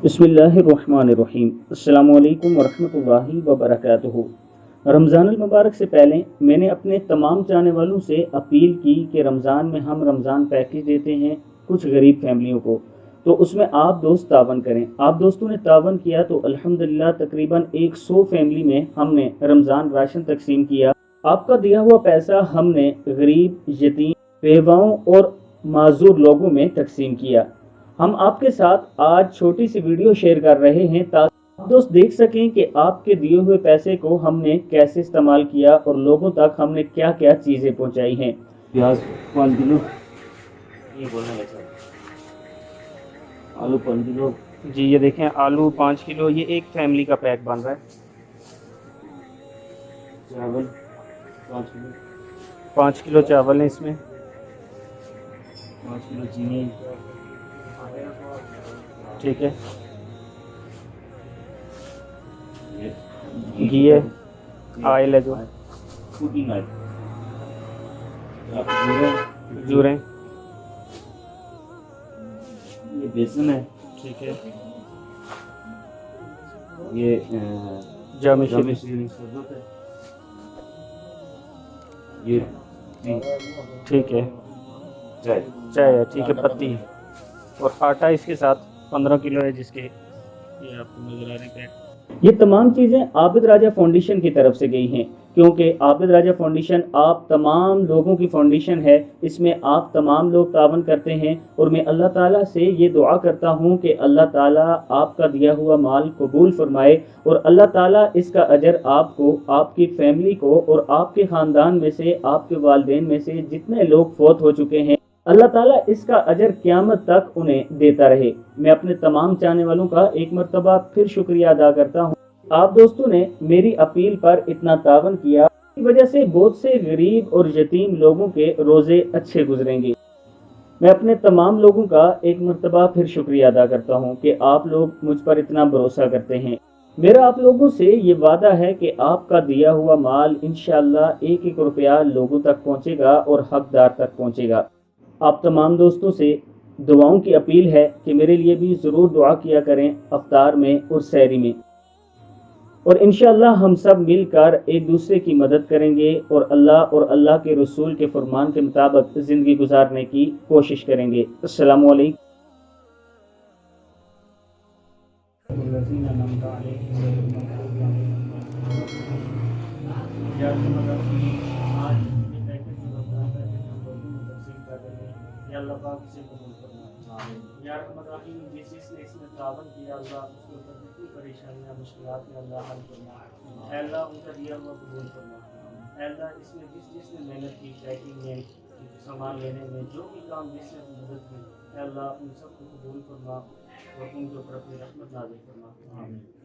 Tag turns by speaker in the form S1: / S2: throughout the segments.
S1: बिस्मिल्लाहिर्रहमानिर्रहीम। अस्सलामु अलैकुम वरहमतुल्लाहि वबरकातुहू। रमज़ान मुबारक से पहले मैंने अपने तमाम चाहने वालों से अपील की कि रमज़ान में हम रमज़ान पैकेज देते हैं कुछ गरीब फैमिलियों को, तो उसमें आप दोस्त तावन करें। आप दोस्तों ने तावन किया तो अल्हम्दुलिल्लाह तकरीबन 100 फैमिली में हमने रमज़ान राशन तकसीम किया। आपका दिया हुआ पैसा हमने गरीब, यतीम, बेवाओं और माजूर लोगों में तकसीम किया। हम आपके साथ आज छोटी सी वीडियो शेयर कर रहे हैं ताकि आप दोस्त देख सकें कि आपके दिए हुए पैसे को हमने कैसे इस्तेमाल किया और लोगों तक हमने क्या क्या चीज़ें पहुंचाई हैं। प्याज 5 किलो, ये बोलना है सर, आलू 5 किलो। जी ये देखें, आलू 5 किलो, ये एक फैमिली का पैक बन रहा है। चावल 5 किलो, 5 किलो चावल है इसमें। 5 किलो चीनी, ठीक है। घी है, ऑयल है, जो कुकिंग ऑयल, खजूरें, ये बेसन है, ठीक है। ये जामिश्री, ये ठीक है, चाय है, ठीक है, पत्ती। और आटा इसके साथ 15 किलो है, जिसके ये आपको नजर आ रहे हैं। ये तमाम चीज़ें आबिद राजा फाउंडेशन की तरफ से गई हैं, क्योंकि आबिद राजा फाउंडेशन आप तमाम लोगों की फाउंडेशन है। इसमें आप तमाम लोग तावन करते हैं और मैं अल्लाह ताला से ये दुआ करता हूँ कि अल्लाह ताला आपका दिया हुआ माल कबूल फरमाए और अल्लाह ताला इसका अजर आपको, आपकी फैमिली को और आपके ख़ानदान में से, आपके वालिदैन में से जितने लोग फौत हो चुके हैं, अल्लाह ताला इसका अजर क़यामत तक उन्हें देता रहे। मैं अपने तमाम चाहने वालों का एक मरतबा फिर शुक्रिया अदा करता हूँ। आप दोस्तों ने मेरी अपील पर इतना तावन किया, इस वजह से बहुत से गरीब और यतीम लोगों के रोज़े अच्छे गुजरेंगे। मैं अपने तमाम लोगों का एक मरतबा फिर शुक्रिया अदा करता हूँ कि आप लोग मुझ पर इतना भरोसा करते हैं। मेरा आप लोगों से ये वादा है कि आपका दिया हुआ माल इंशाअल्लाह एक एक रुपया लोगों तक पहुँचेगा और हकदार तक पहुँचेगा। आप तमाम दोस्तों से दुआओं की अपील है कि मेरे लिए भी ज़रूर दुआ किया करें अफ्तार में और सहरी में, और इंशाअल्लाह हम सब मिलकर एक दूसरे की मदद करेंगे और अल्लाह के रसूल के फरमान के मुताबिक ज़िंदगी गुजारने की कोशिश करेंगे। अस्सलामु अलैकुम। अल्लाह पाक से कबूल फरमा। या रहमत रहीम, जिसने इसमें तावन किया अल्लाह उसके ऊपर जितनी परेशानियां मुश्किलात हैं अल्लाह हल फरमा। अल्लाह उनका दिया हुआ कबूल फरमा। अल्लाह इसमें जिसने मेहनत की, पैकिंग में, सामान लेने में, जो भी काम जिसने मदद की, अल्लाह उन सबको कबूल फरमा और उनके ऊपर अपनी रहमत नाज़िल फरमा।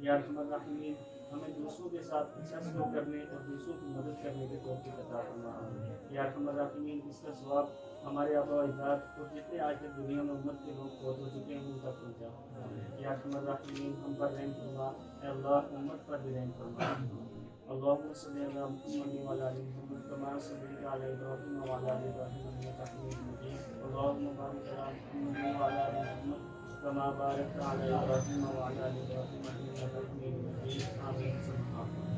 S1: या रहमत रहीम, हमें दूसरों के साथ सल्लल्लाहु करने और दूसरों की मदद करने के तौफीक अता फरमा। या रहमत रहीम, इसका सवाब हमारे आबा अजदाद और जितने आज तक दुनिया में उम्मत के लोग फौत हो चुके हैं उन तक पहुँचा। या रहमत रहीम, हम पर रहम फरमा, अल्लाह उम्मत पर भी रहम फरमा। अल्लाहुम्मा सल्ली अला मुहम्मद व अला आलि मुहम्मद कमा सल्लैता अला इब्राहीम व अला आलि इब्राहीम इन्नका हमीदुम मजीद। अल्लाहुम्मा बारिक अला मुहम्मद व अला आलि मुहम्मद कमा बारकता अला इब्राहीम व अला आलि इब्राहीम इन्नका हमीदुम मजीद। आमीन।